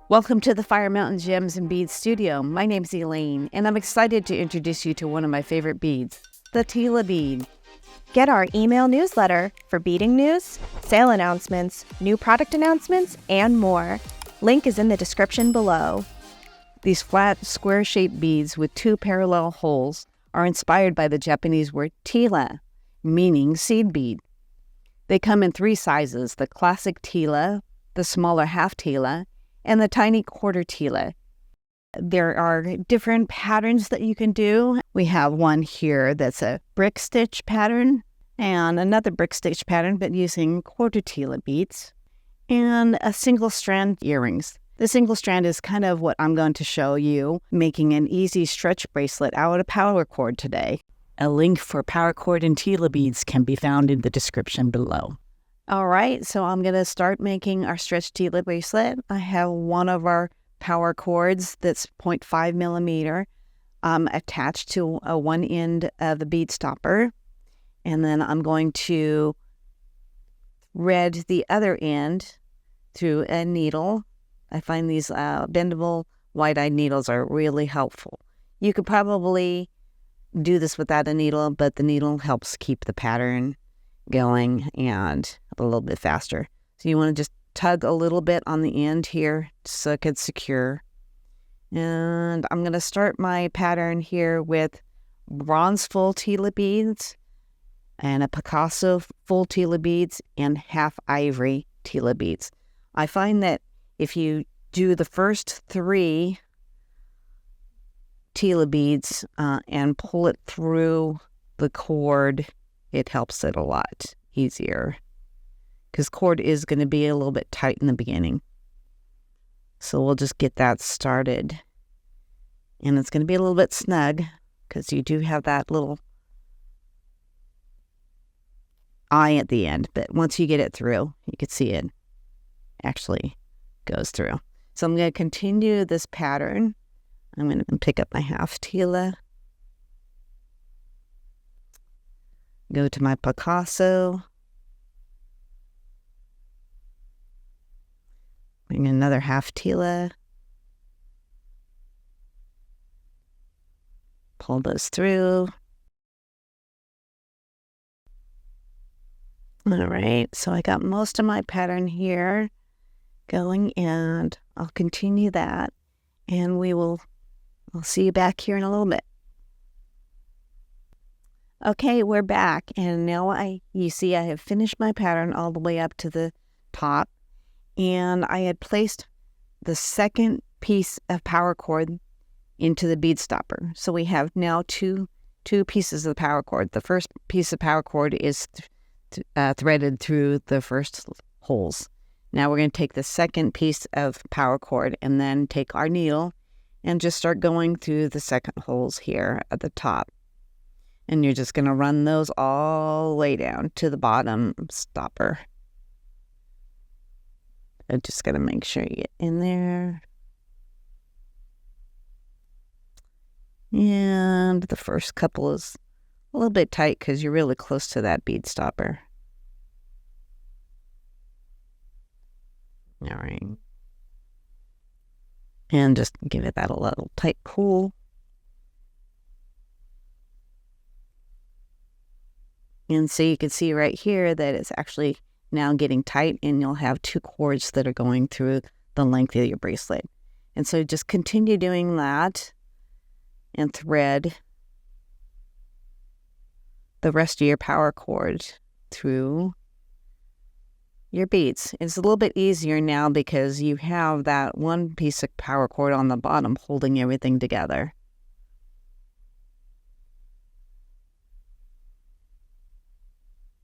Welcome to the Fire Mountain Gems and Beads studio. My name's Elaine, and I'm excited to introduce you to one of my favorite beads, the Tila Bead. Get our email newsletter for beading news, sale announcements, new product announcements, and more. Link is in the description below. These flat, square-shaped beads with two parallel holes are inspired by the Japanese word Tila, meaning seed bead. They come in three sizes: the classic Tila, the smaller half Tila, and the tiny quarter Tila. There are different patterns that you can do. We have one here that's a brick stitch pattern and another brick stitch pattern, but using quarter Tila beads, and a single strand earrings. The single strand is kind of what I'm going to show you, making an easy stretch bracelet out of Powercord today. A link for Powercord and Tila beads can be found in the description below. All right, so I'm going to start making our stretch Tila bracelet. I have one of our power cords that's 0.5 millimeter attached to one end of the bead stopper. And then I'm going to thread the other end through a needle. I find these bendable wide-eyed needles are really helpful. You could probably do this without a needle, but the needle helps keep the pattern going and a little bit faster. So you want to just tug a little bit on the end here so it gets secure. And I'm going to start my pattern here with bronze full Tila beads and a Picasso full Tila beads and half ivory Tila beads. I find that if you do the first three Tila beads and pull it through the cord, it helps it a lot easier, because cord is going to be a little bit tight in the beginning. So we'll just get that started. And it's going to be a little bit snug because you do have that little eye at the end. But once you get it through, you can see it actually goes through. So I'm going to continue this pattern. I'm going to pick up my half Tila, go to my Picasso, bring another half Tila, pull those through. All right, so I got most of my pattern here going, and I'll continue that, and I'll see you back here in a little bit. Okay, we're back, and now you see I have finished my pattern all the way up to the top, and I had placed the second piece of Powercord into the bead stopper. So we have now two pieces of the Powercord. The first piece of Powercord is threaded through the first holes. Now we're going to take the second piece of Powercord and then take our needle and just start going through the second holes here at the top. And you're just going to run those all the way down to the bottom stopper. I'm just going to make sure you get in there. And the first couple is a little bit tight because you're really close to that bead stopper. All right. And just give it that a little tight pull. And so you can see right here that it's actually now getting tight, and you'll have two cords that are going through the length of your bracelet. And so just continue doing that and thread the rest of your Powercord through your beads. It's a little bit easier now because you have that one piece of Powercord on the bottom holding everything together.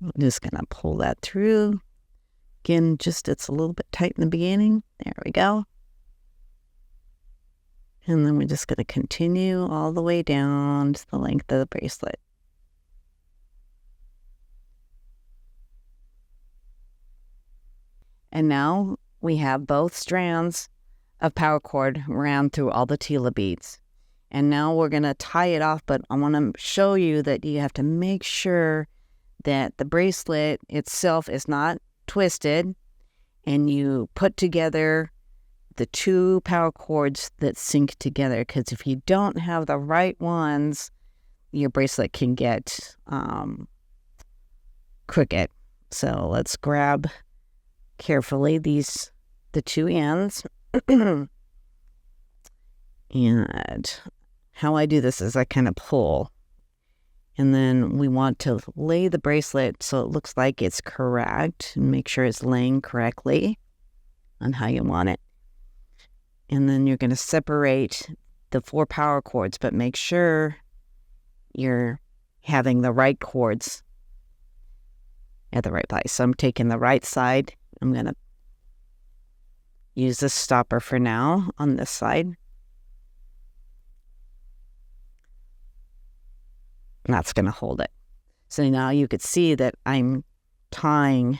I'm just going to pull that through. Again, it's a little bit tight in the beginning. There we go. And then we're just going to continue all the way down to the length of the bracelet. And now we have both strands of Powercord ran through all the Tila beads. And now we're going to tie it off, but I want to show you that you have to make sure that the bracelet itself is not twisted, and you put together the two power cords that sync together, because if you don't have the right ones, your bracelet can get crooked. So let's grab carefully the two ends. And how I do this is I kind of pull. And then we want to lay the bracelet so it looks like it's correct and make sure it's laying correctly on how you want it. And then you're going to separate the 4 power cords, but make sure you're having the right cords at the right place. So I'm taking the right side. I'm going to use this stopper for now on this side. And that's going to hold it. So now you could see that I'm tying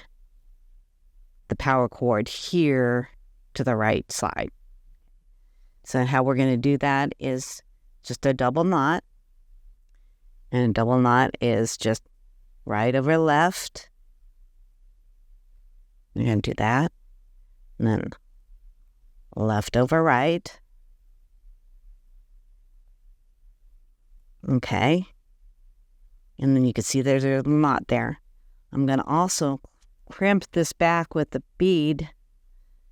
the power cord here to the right side. So how we're going to do that is just a double knot. And a double knot is just right over left. You're going to do that. And then left over right. Okay. And then you can see there's a knot there. I'm going to also crimp this back with the bead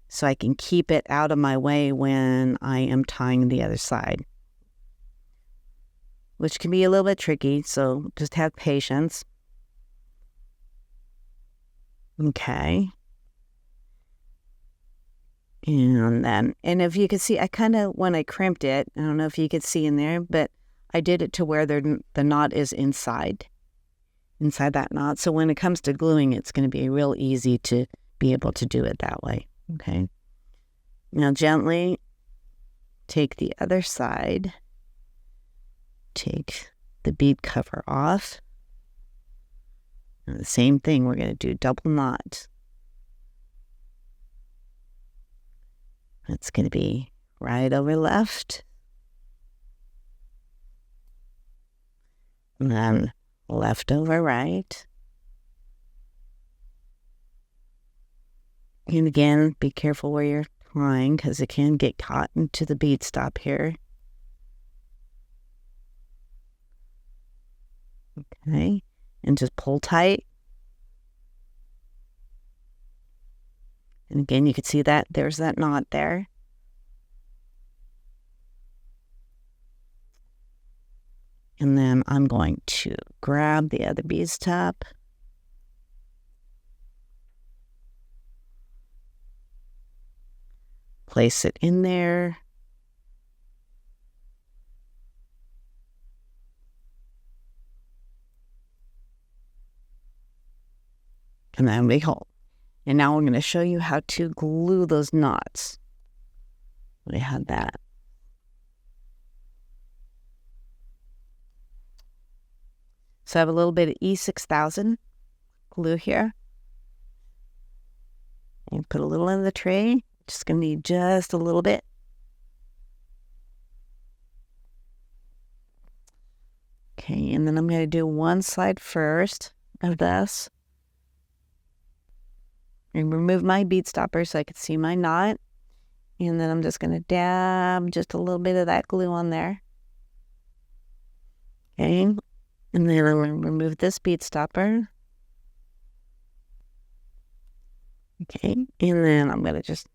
so I can keep it out of my way when I am tying the other side, which can be a little bit tricky, so just have patience. Okay. And if you can see, I kind of, when I crimped it, I don't know if you could see in there, but I did it to where the knot is inside that knot. So when it comes to gluing, it's going to be real easy to be able to do it that way. Okay. Now gently take the other side, take the bead cover off. And the same thing, we're going to do double knot. It's going to be right over left. And then left over right. And again, be careful where you're tying because it can get caught into the bead stop here. Okay, and just pull tight. And again, you can see that there's that knot there. And then I'm going to grab the other bead stop. Place it in there. And then we hold. And now I'm going to show you how to glue those knots. We had that. So I have a little bit of E6000 glue here. And put a little in the tray. Just going to need just a little bit. Okay, and then I'm going to do one side first of this. And remove my bead stopper so I can see my knot. And then I'm just going to dab just a little bit of that glue on there. Okay, and then I'm going to remove this bead stopper. Okay, and then I'm going to just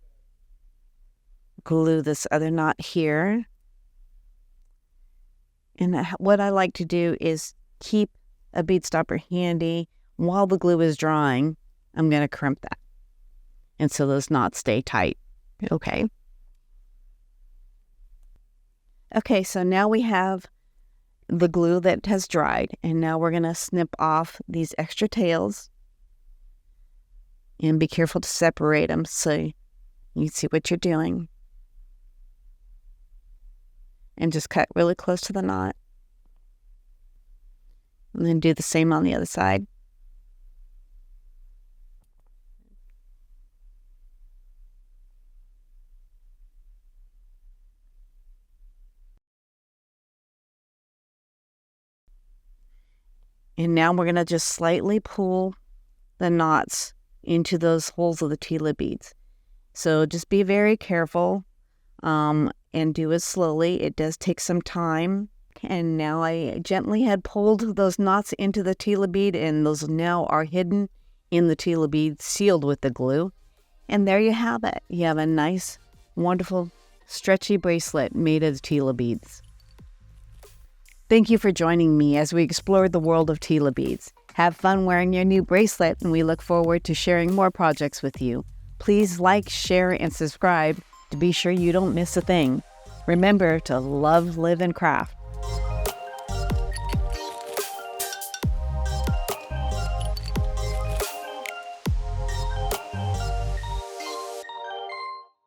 glue this other knot here. And what I like to do is keep a bead stopper handy while the glue is drying. I'm going to crimp that. And so those knots stay tight. Okay. Okay, so now we have the glue that has dried. And now we're going to snip off these extra tails. And be careful to separate them so you see what you're doing. And just cut really close to the knot. And then do the same on the other side. And now we're going to just slightly pull the knots into those holes of the Tila beads. So just be very careful and do it slowly. It does take some time. And now I gently had pulled those knots into the Tila bead, and those now are hidden in the Tila bead, sealed with the glue. And there you have it. You have a nice, wonderful, stretchy bracelet made of Tila beads. Thank you for joining me as we explore the world of Tila beads. Have fun wearing your new bracelet, and we look forward to sharing more projects with you. Please like, share, and subscribe to be sure you don't miss a thing. Remember to love, live, and craft.